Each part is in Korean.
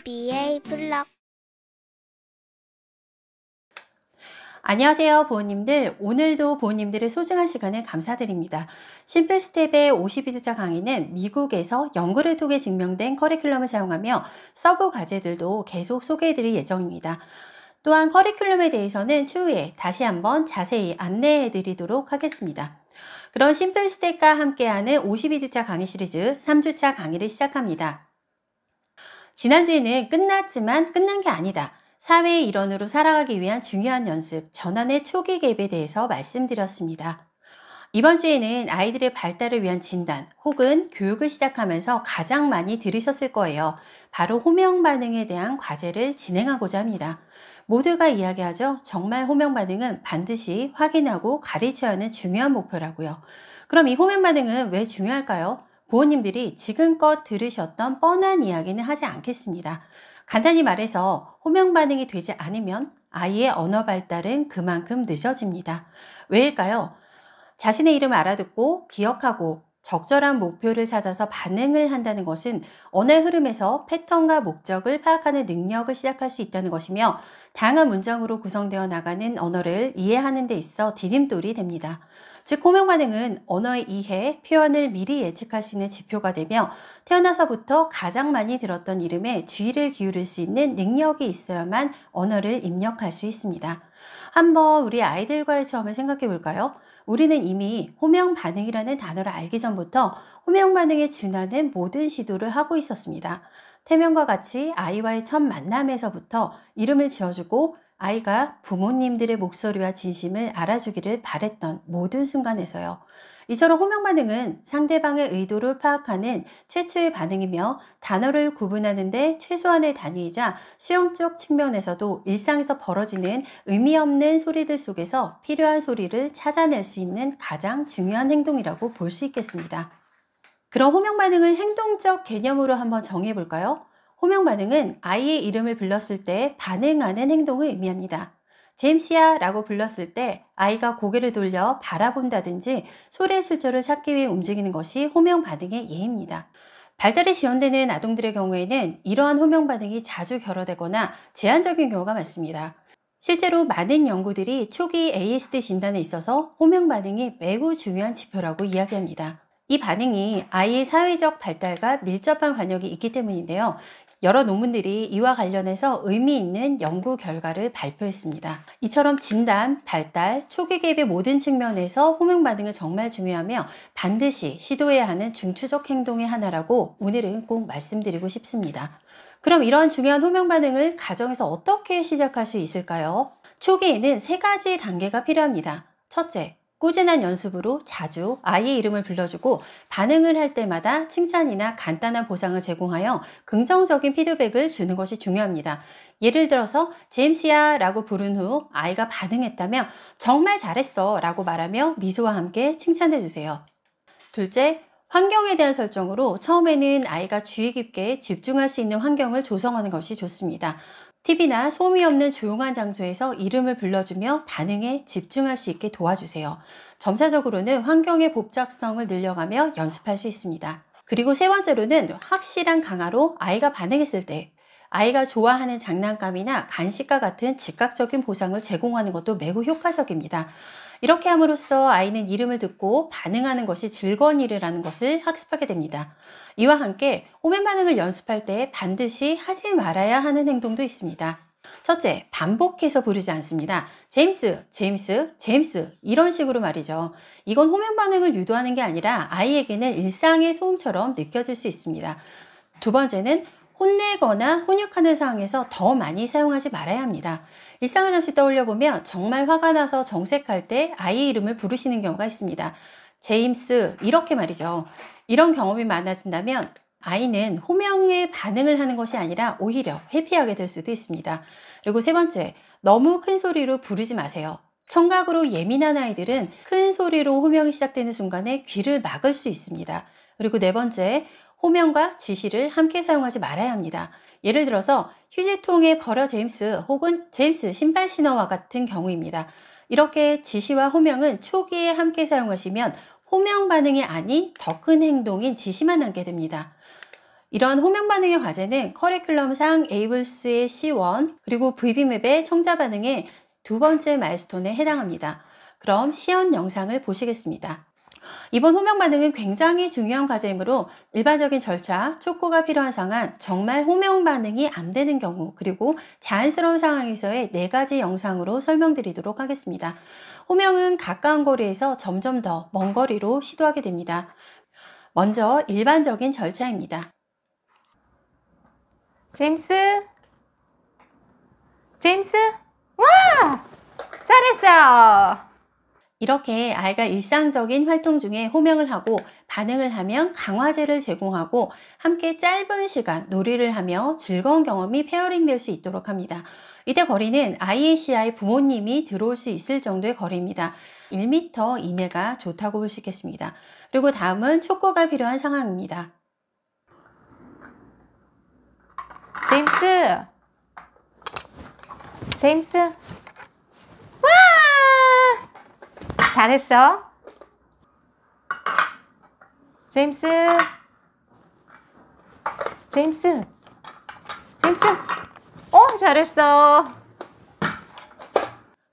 BA 블ог. 안녕하세요, 부모님들. 오늘도 부모님들의 소중한 시간을 감사드립니다. 심플스텝의 52주차 강의는 미국에서 연구를 통해 증명된 커리큘럼을 사용하며 서브 과제들도 계속 소개해드릴 예정입니다. 또한 커리큘럼에 대해서는 추후에 다시 한번 자세히 안내해드리도록 하겠습니다. 그럼 심플스텝과 함께하는 52주차 강의 시리즈 3주차 강의를 시작합니다. 지난주에는 끝났지만 끝난 게 아니다. 사회의 일원으로 살아가기 위한 중요한 연습, 전환의 초기 갭에 대해서 말씀드렸습니다. 이번 주에는 아이들의 발달을 위한 진단 혹은 교육을 시작하면서 가장 많이 들으셨을 거예요. 바로 호명 반응에 대한 과제를 진행하고자 합니다. 모두가 이야기하죠. 정말 호명 반응은 반드시 확인하고 가르쳐야 하는 중요한 목표라고요. 그럼 이 호명 반응은 왜 중요할까요? 부모님들이 지금껏 들으셨던 뻔한 이야기는 하지 않겠습니다. 간단히 말해서 호명 반응이 되지 않으면 아이의 언어 발달은 그만큼 늦어집니다. 왜일까요? 자신의 이름을 알아듣고 기억하고 적절한 목표를 찾아서 반응을 한다는 것은 언어의 흐름에서 패턴과 목적을 파악하는 능력을 시작할 수 있다는 것이며 다양한 문장으로 구성되어 나가는 언어를 이해하는 데 있어 디딤돌이 됩니다. 즉 호명 반응은 언어의 이해, 표현을 미리 예측할 수 있는 지표가 되며 태어나서부터 가장 많이 들었던 이름에 주의를 기울일 수 있는 능력이 있어야만 언어를 입력할 수 있습니다. 한번 우리 아이들과의 체험을 생각해 볼까요? 우리는 이미 호명 반응이라는 단어를 알기 전부터 호명 반응에 준하는 모든 시도를 하고 있었습니다. 태명과 같이 아이와의 첫 만남에서부터 이름을 지어주고 아이가 부모님들의 목소리와 진심을 알아주기를 바랬던 모든 순간에서요. 이처럼 호명 반응은 상대방의 의도를 파악하는 최초의 반응이며 단어를 구분하는 데 최소한의 단위이자 수용적 측면에서도 일상에서 벌어지는 의미 없는 소리들 속에서 필요한 소리를 찾아낼 수 있는 가장 중요한 행동이라고 볼 수 있겠습니다. 그럼 호명 반응을 행동적 개념으로 한번 정해 볼까요? 호명 반응은 아이의 이름을 불렀을 때 반응하는 행동을 의미합니다. 제임스야 라고 불렀을 때 아이가 고개를 돌려 바라본다든지 소리의 출처를 찾기 위해 움직이는 것이 호명 반응의 예입니다. 발달이 지연되는 아동들의 경우에는 이러한 호명 반응이 자주 결여되거나 제한적인 경우가 많습니다. 실제로 많은 연구들이 초기 ASD 진단에 있어서 호명 반응이 매우 중요한 지표라고 이야기합니다. 이 반응이 아이의 사회적 발달과 밀접한 관련이 있기 때문인데요. 여러 논문들이 이와 관련해서 의미 있는 연구 결과를 발표했습니다. 이처럼 진단, 발달, 초기 갭의 모든 측면에서 호명 반응은 정말 중요하며 반드시 시도해야 하는 중추적 행동의 하나라고 오늘은 꼭 말씀드리고 싶습니다. 그럼 이런 중요한 호명 반응을 가정에서 어떻게 시작할 수 있을까요? 초기에는 3가지 단계가 필요합니다. 첫째, 꾸준한 연습으로 자주 아이의 이름을 불러주고 반응을 할 때마다 칭찬이나 간단한 보상을 제공하여 긍정적인 피드백을 주는 것이 중요합니다. 예를 들어서 제임스야 라고 부른 후 아이가 반응했다면 정말 잘했어 라고 말하며 미소와 함께 칭찬해 주세요. 둘째, 환경에 대한 설정으로 처음에는 아이가 주의 깊게 집중할 수 있는 환경을 조성하는 것이 좋습니다. TV나 소음이 없는 조용한 장소에서 이름을 불러주며 반응에 집중할 수 있게 도와주세요. 점차적으로는 환경의 복잡성을 늘려가며 연습할 수 있습니다. 그리고 3번째로는 확실한 강화로 아이가 반응했을 때 아이가 좋아하는 장난감이나 간식과 같은 즉각적인 보상을 제공하는 것도 매우 효과적입니다. 이렇게 함으로써 아이는 이름을 듣고 반응하는 것이 즐거운 일이라는 것을 학습하게 됩니다. 이와 함께 호명 반응을 연습할 때 반드시 하지 말아야 하는 행동도 있습니다. 첫째, 반복해서 부르지 않습니다. 제임스, 제임스, 제임스 이런 식으로 말이죠. 이건 호명 반응을 유도하는 게 아니라 아이에게는 일상의 소음처럼 느껴질 수 있습니다. 두 번째는 혼내거나 훈육하는 상황에서 더 많이 사용하지 말아야 합니다. 일상을 잠시 떠올려보면 정말 화가 나서 정색할 때 아이의 이름을 부르시는 경우가 있습니다. 제임스 이렇게 말이죠. 이런 경험이 많아진다면 아이는 호명에 반응을 하는 것이 아니라 오히려 회피하게 될 수도 있습니다. 그리고 3번째, 너무 큰 소리로 부르지 마세요. 청각으로 예민한 아이들은 큰 소리로 호명이 시작되는 순간에 귀를 막을 수 있습니다. 그리고 4번째, 호명과 지시를 함께 사용하지 말아야 합니다. 예를 들어서 휴지통에 버려 제임스 혹은 제임스 신발 신어와 같은 경우입니다. 이렇게 지시와 호명은 초기에 함께 사용하시면 호명 반응이 아닌 더 큰 행동인 지시만 하게 됩니다. 이런 호명 반응의 과제는 커리큘럼상 에이블스의 C1 그리고 VB맵의 청자 반응의 두 번째 마일스톤에 해당합니다. 그럼 시연 영상을 보시겠습니다. 이번 호명 반응은 굉장히 중요한 과제이므로 일반적인 절차, 촉구가 필요한 상황, 정말 호명 반응이 안 되는 경우, 그리고 자연스러운 상황에서의 4가지 영상으로 설명드리도록 하겠습니다. 호명은 가까운 거리에서 점점 더 먼 거리로 시도하게 됩니다. 먼저 일반적인 절차입니다. 제임스? 제임스? 와! 잘했어! 이렇게 아이가 일상적인 활동 중에 호명을 하고 반응을 하면 강화제를 제공하고 함께 짧은 시간 놀이를 하며 즐거운 경험이 페어링 될 수 있도록 합니다. 이때 거리는 아이의 시야에 부모님이 들어올 수 있을 정도의 거리입니다. 1m 이내가 좋다고 볼 수 있겠습니다. 그리고 다음은 촉구가 필요한 상황입니다. 제임스! 제임스? 와! 잘했어. 제임스. 제임스. 제임스. 잘했어.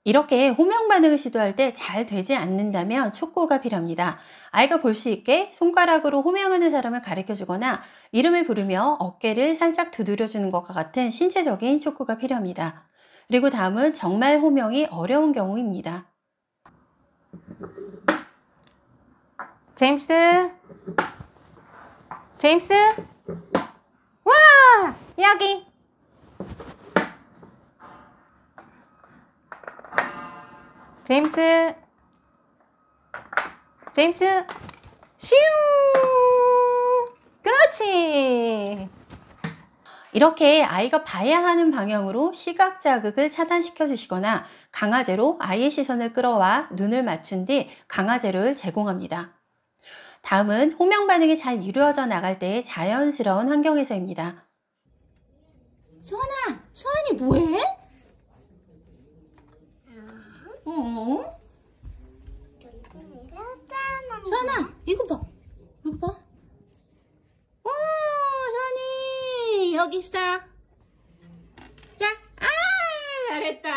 이렇게 호명 반응을 시도할 때 잘 되지 않는다면 촉구가 필요합니다. 아이가 볼 수 있게 손가락으로 호명하는 사람을 가르쳐 주거나 이름을 부르며 어깨를 살짝 두드려 주는 것과 같은 신체적인 촉구가 필요합니다. 그리고 다음은 정말 호명이 어려운 경우입니다. 제임스. 제임스. 와! 여기. 제임스. 제임스. 슈! 그렇지. 이렇게 아이가 봐야 하는 방향으로 시각 자극을 차단시켜 주시거나 강화제로 아이의 시선을 끌어와 눈을 맞춘 뒤 강화제를 제공합니다. 다음은 호명 반응이 잘 이루어져 나갈 때의 자연스러운 환경에서입니다. 수환아, 수환이 뭐해? 수환아, 이거 봐. 이거 봐. 오, 수환이 여기 있어. 자, 잘했다.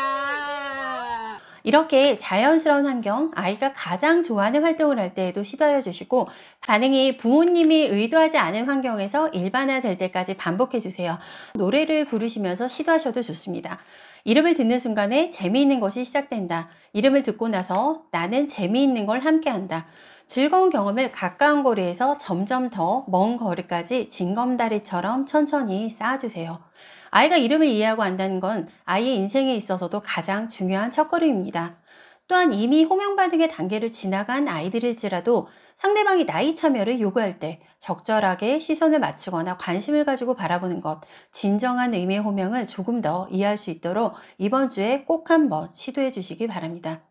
이렇게 자연스러운 환경, 아이가 가장 좋아하는 활동을 할 때에도 시도해 주시고 반응이 부모님이 의도하지 않은 환경에서 일반화될 때까지 반복해 주세요. 노래를 부르시면서 시도하셔도 좋습니다. 이름을 듣는 순간에 재미있는 것이 시작된다. 이름을 듣고 나서 나는 재미있는 걸 함께한다. 즐거운 경험을 가까운 거리에서 점점 더 먼 거리까지 징검다리처럼 천천히 쌓아주세요. 아이가 이름을 이해하고 안다는 건 아이의 인생에 있어서도 가장 중요한 첫걸음입니다. 또한 이미 호명 반응의 단계를 지나간 아이들일지라도 상대방이 나이 참여를 요구할 때 적절하게 시선을 맞추거나 관심을 가지고 바라보는 것, 진정한 의미의 호명을 조금 더 이해할 수 있도록 이번 주에 꼭 한번 시도해 주시기 바랍니다.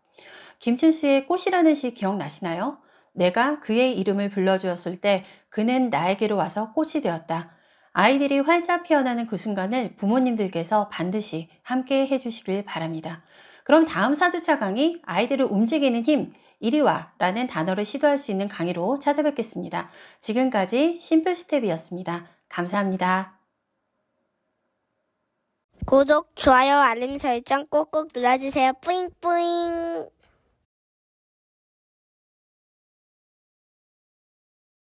김춘수의 꽃이라는 시 기억나시나요? 내가 그의 이름을 불러주었을 때 그는 나에게로 와서 꽃이 되었다. 아이들이 활짝 피어나는 그 순간을 부모님들께서 반드시 함께 해주시길 바랍니다. 그럼 다음 4주차 강의 아이들을 움직이는 힘, 이리 와 라는 단어를 시도할 수 있는 강의로 찾아뵙겠습니다. 지금까지 심플스텝이었습니다. 감사합니다. 구독, 좋아요, 알림 설정 꼭꼭 눌러주세요. 뿌잉뿌잉.